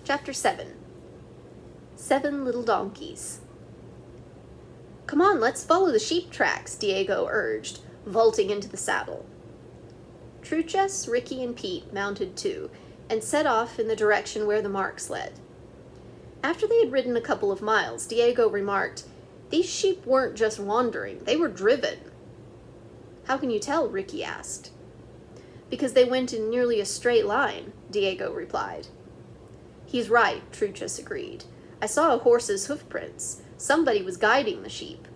Chapter 7. 7 Little Donkeys. "Come on, let's follow the sheep tracks," Diego urged, vaulting into the saddle. Truchas, Ricky, and Pete mounted too, and set off in the direction where the marks led. After they had ridden a couple of miles, Diego remarked, "These sheep weren't just wandering, they were driven." "How can you tell?" Ricky asked. "Because they went in nearly a straight line," Diego replied. "He's right," Truchas agreed. "I saw a horse's hoofprints. Somebody was guiding the sheep."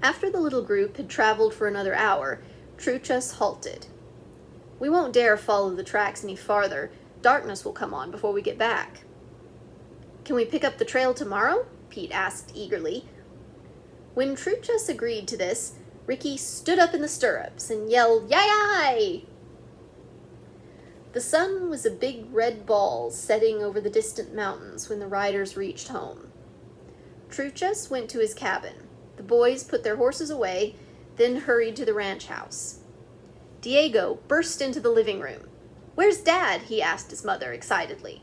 After the little group had traveled for another hour, Truchas halted. "We won't dare follow the tracks any farther. Darkness will come on before we get back." "Can we pick up the trail tomorrow?" Pete asked eagerly. When Truchas agreed to this, Ricky stood up in the stirrups and yelled, "Yai-yi!" The sun was a big red ball setting over the distant mountains when the riders reached home. Truchas went to his cabin. The boys put their horses away, then hurried to the ranch house. Diego burst into the living room. "Where's Dad?" he asked his mother excitedly.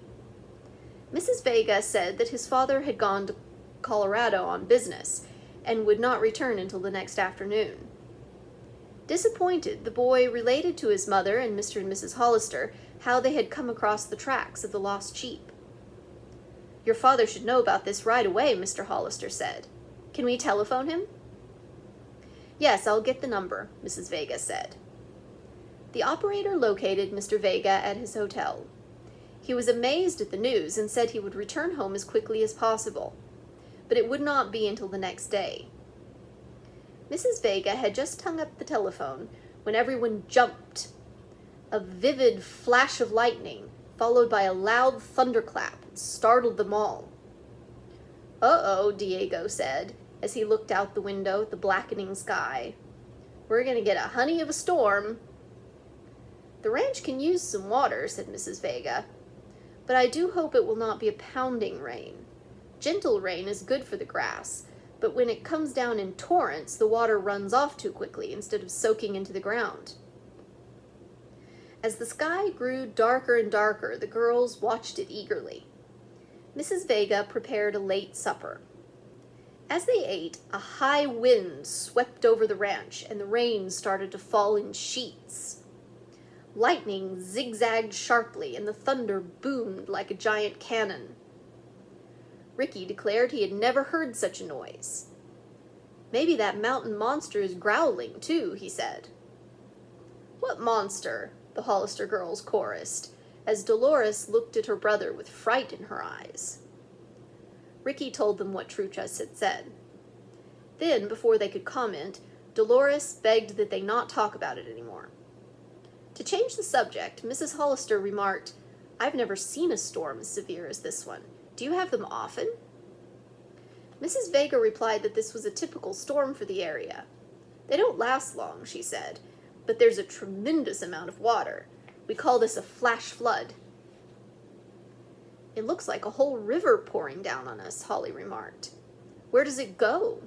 Mrs. Vega said that his father had gone to Colorado on business and would not return until the next afternoon. Disappointed, the boy related to his mother and Mr. and Mrs. Hollister how they had come across the tracks of the lost sheep. "Your father should know about this right away," Mr. Hollister said. "Can we telephone him?" "Yes, I'll get the number," Mrs. Vega said. The operator located Mr. Vega at his hotel. He was amazed at the news and said he would return home as quickly as possible, but it would not be until the next day. Mrs. Vega had just hung up the telephone when everyone jumped. A vivid flash of lightning, followed by a loud thunderclap, startled them all. "Uh-oh," Diego said, as he looked out the window at the blackening sky. "We're going to get a honey of a storm." "The ranch can use some water," said Mrs. Vega, "but I do hope it will not be a pounding rain. Gentle rain is good for the grass, but when it comes down in torrents, the water runs off too quickly instead of soaking into the ground." As the sky grew darker and darker, the girls watched it eagerly. Mrs. Vega prepared a late supper. As they ate, a high wind swept over the ranch, and the rain started to fall in sheets. Lightning zigzagged sharply, and the thunder boomed like a giant cannon. Ricky declared he had never heard such a noise. "Maybe that mountain monster is growling, too," he said. "What monster?" the Hollister girls chorused, as Dolores looked at her brother with fright in her eyes. Ricky told them what Truchas had said. Then, before they could comment, Dolores begged that they not talk about it anymore. To change the subject, Mrs. Hollister remarked, "I've never seen a storm as severe as this one. Do you have them often?" Mrs. Vega replied that this was a typical storm for the area. "They don't last long," she said, "but there's a tremendous amount of water. We call this a flash flood." "It looks like a whole river pouring down on us," Holly remarked. "Where does it go?"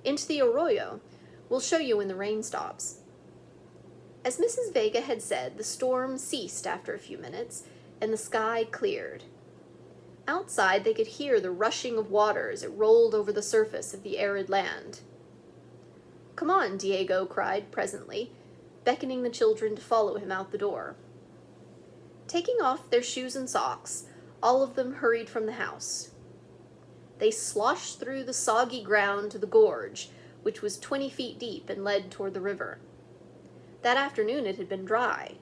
"Into the arroyo. We'll show you when the rain stops." As Mrs. Vega had said, the storm ceased after a few minutes, and the sky cleared. Outside, they could hear the rushing of water as it rolled over the surface of the arid land. "Come on," Diego cried presently, beckoning the children to follow him out the door. Taking off their shoes and socks, all of them hurried from the house. They sloshed through the soggy ground to the gorge, which was 20 feet deep and led toward the river. That afternoon it had been dry.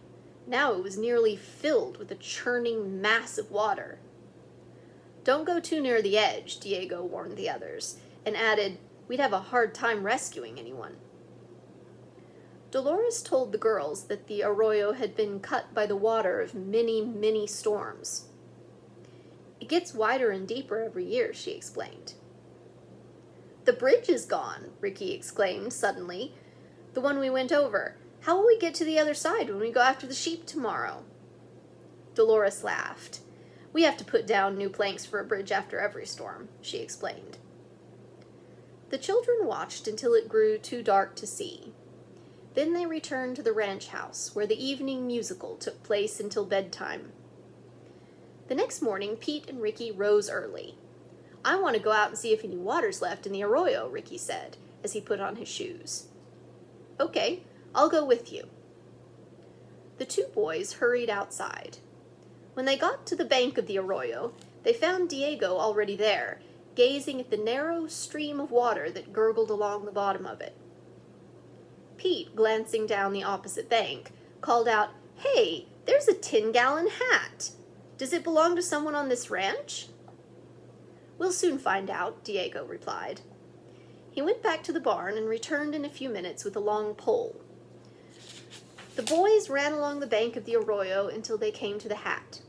Now it was nearly filled with a churning mass of water. "Don't go too near the edge," Diego warned the others, and added, "We'd have a hard time rescuing anyone." Dolores told the girls that the arroyo had been cut by the water of many, many storms. "It gets wider and deeper every year," she explained. "The bridge is gone," Ricky exclaimed suddenly. "The one we went over. How will we get to the other side when we go after the sheep tomorrow?" Dolores laughed. "We have to put down new planks for a bridge after every storm," she explained. The children watched until it grew too dark to see. Then they returned to the ranch house, where the evening musical took place until bedtime. The next morning, Pete and Ricky rose early. "I want to go out and see if any water's left in the arroyo," Ricky said, as he put on his shoes. "Okay, I'll go with you." The two boys hurried outside. When they got to the bank of the arroyo, they found Diego already there, gazing at the narrow stream of water that gurgled along the bottom of it. Pete, glancing down the opposite bank, called out, "Hey, there's a 10-gallon hat! Does it belong to someone on this ranch?" "We'll soon find out," Diego replied. He went back to the barn and returned in a few minutes with a long pole. The boys ran along the bank of the arroyo until they came to the hat.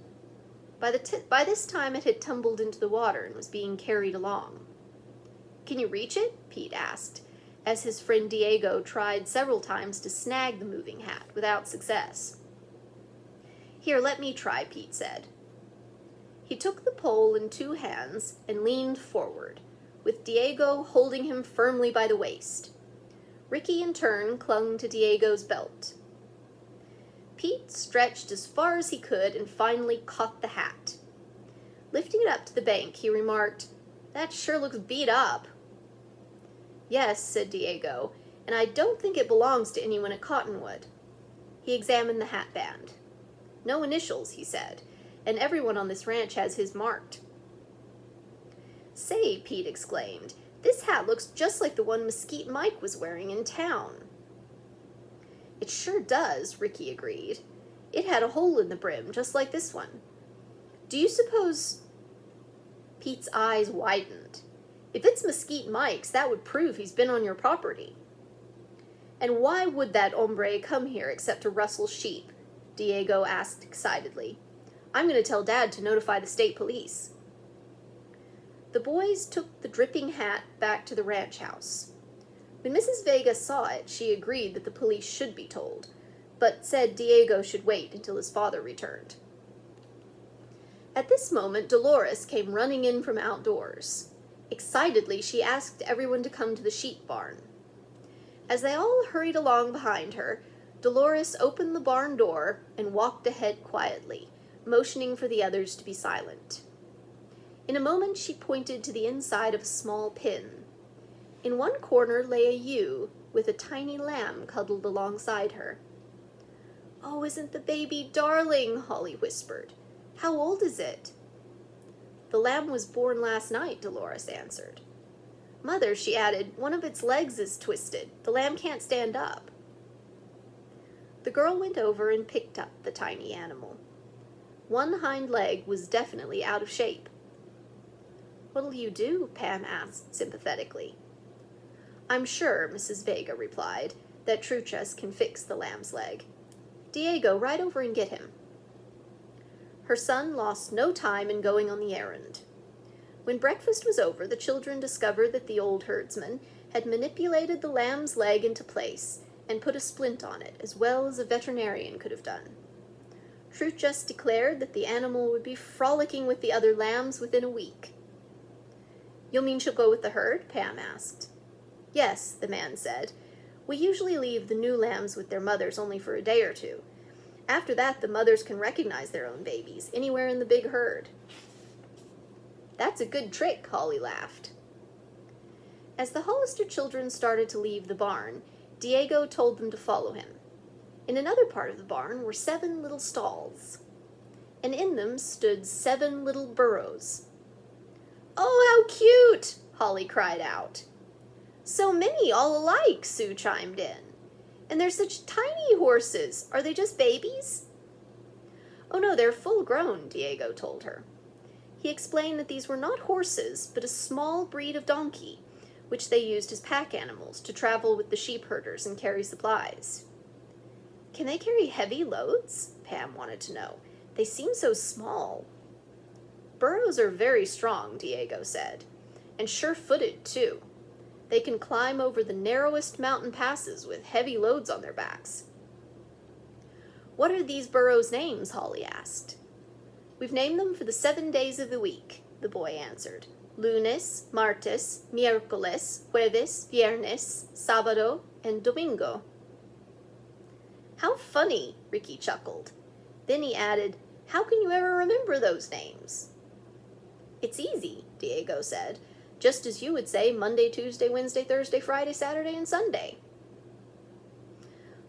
By this time it had tumbled into the water and was being carried along. "Can you reach it?" Pete asked, as his friend Diego tried several times to snag the moving hat without success. "Here, let me try," Pete said. He took the pole in two hands and leaned forward, with Diego holding him firmly by the waist. Ricky, in turn, clung to Diego's belt. Pete stretched as far as he could and finally caught the hat. Lifting it up to the bank, he remarked, "That sure looks beat up." "Yes," said Diego, "and I don't think it belongs to anyone at Cottonwood." He examined the hat band. "No initials," he said, "and everyone on this ranch has his marked." "Say," Pete exclaimed, "this hat looks just like the one Mesquite Mike was wearing in town." "It sure does," Ricky agreed. "It had a hole in the brim, just like this one. Do you suppose—" Pete's eyes widened. "If it's Mesquite Mike's, that would prove he's been on your property." "And why would that hombre come here except to rustle sheep?" Diego asked excitedly. "I'm going to tell Dad to notify the state police." The boys took the dripping hat back to the ranch house. When Mrs. Vega saw it, she agreed that the police should be told, but said Diego should wait until his father returned. At this moment, Dolores came running in from outdoors. Excitedly, she asked everyone to come to the sheep barn. As they all hurried along behind her, Dolores opened the barn door and walked ahead quietly, motioning for the others to be silent. In a moment, she pointed to the inside of a small pen. In one corner lay a ewe with a tiny lamb cuddled alongside her. "Oh, isn't the baby darling?" Holly whispered. "How old is it?" "The lamb was born last night," Dolores answered. "Mother," she added, "one of its legs is twisted. The lamb can't stand up." The girl went over and picked up the tiny animal. One hind leg was definitely out of shape. "What'll you do?" Pam asked sympathetically. "I'm sure," Mrs. Vega replied, "that Truchas can fix the lamb's leg. Diego, ride over and get him." Her son lost no time in going on the errand. When breakfast was over, the children discovered that the old herdsman had manipulated the lamb's leg into place and put a splint on it, as well as a veterinarian could have done. Truchas declared that the animal would be frolicking with the other lambs within a week. "You mean she'll go with the herd?" Pam asked. "Yes," the man said. "We usually leave the new lambs with their mothers only for a day or two. After that, the mothers can recognize their own babies anywhere in the big herd." "That's a good trick," Holly laughed. As the Hollister children started to leave the barn, Diego told them to follow him. In another part of the barn were 7 little stalls, and in them stood 7 little burros. "Oh, how cute!" Holly cried out. "So many all alike," Sue chimed in. "And they're such tiny horses. Are they just babies?" "Oh no, they're full grown," Diego told her. He explained that these were not horses, but a small breed of donkey, which they used as pack animals to travel with the sheep herders and carry supplies. "Can they carry heavy loads?" Pam wanted to know. "They seem so small." "Burros are very strong," Diego said, "and sure-footed, too. They can climb over the narrowest mountain passes with heavy loads on their backs." "What are these burros' names?" Holly asked. "We've named them for the 7 days of the week," the boy answered. "Lunes, martes, miércoles, jueves, viernes, sábado, and domingo." "How funny," Ricky chuckled. Then he added, How can you ever remember those names? It's easy, Diego said, just as you would say Monday, Tuesday, Wednesday, Thursday, Friday, Saturday, and Sunday.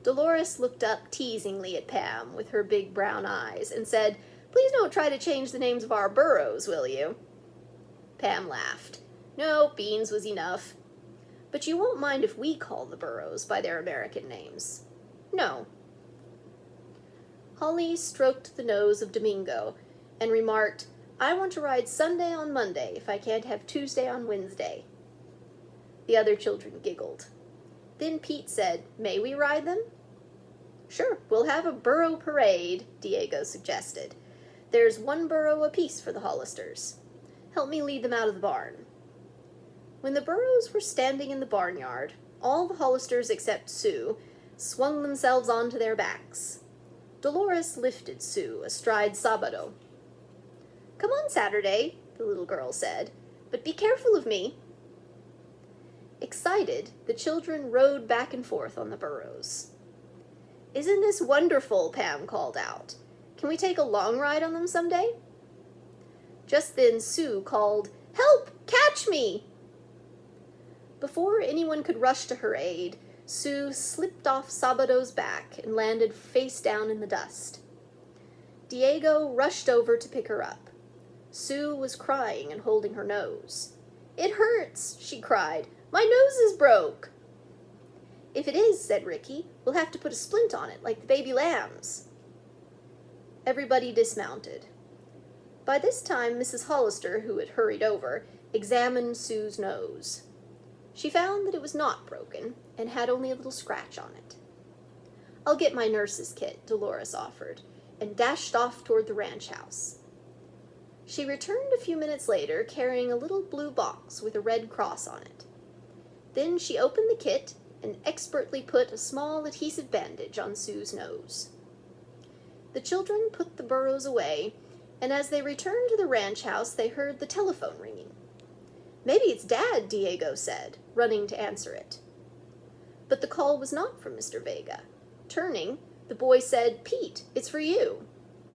Dolores looked up teasingly at Pam with her big brown eyes and said, "Please don't try to change the names of our burros, will you?" Pam laughed. No, Beans was enough. But you won't mind if we call the burros by their American names. No. Holly stroked the nose of Domingo and remarked, "I want to ride Sunday on Monday if I can't have Tuesday on Wednesday." The other children giggled. Then Pete said, "May we ride them?" "Sure, we'll have a burro parade," Diego suggested. "There's one burro apiece for the Hollisters. Help me lead them out of the barn." When the burros were standing in the barnyard, all the Hollisters except Sue swung themselves onto their backs. Dolores lifted Sue astride Sabado. "Come on, Saturday," the little girl said, "but be careful of me." Excited, the children rode back and forth on the burros. "Isn't this wonderful?" Pam called out. "Can we take a long ride on them someday?" Just then Sue called, "Help! Catch me!" Before anyone could rush to her aid, Sue slipped off Sabado's back and landed face down in the dust. Diego rushed over to pick her up. Sue was crying and holding her nose. "It hurts," she cried. "My nose is broke." "If it is," said Ricky, "we'll have to put a splint on it, like the baby lambs." Everybody dismounted. By this time, Mrs. Hollister, who had hurried over, examined Sue's nose. She found that it was not broken, and had only a little scratch on it. "I'll get my nurse's kit," Dolores offered, and dashed off toward the ranch house. She returned a few minutes later, carrying a little blue box with a red cross on it. Then she opened the kit and expertly put a small adhesive bandage on Sue's nose. The children put the burros away, and as they returned to the ranch house, they heard the telephone ringing. "Maybe it's Dad," Diego said, running to answer it. But the call was not from Mr. Vega. Turning, the boy said, "Pete, it's for you."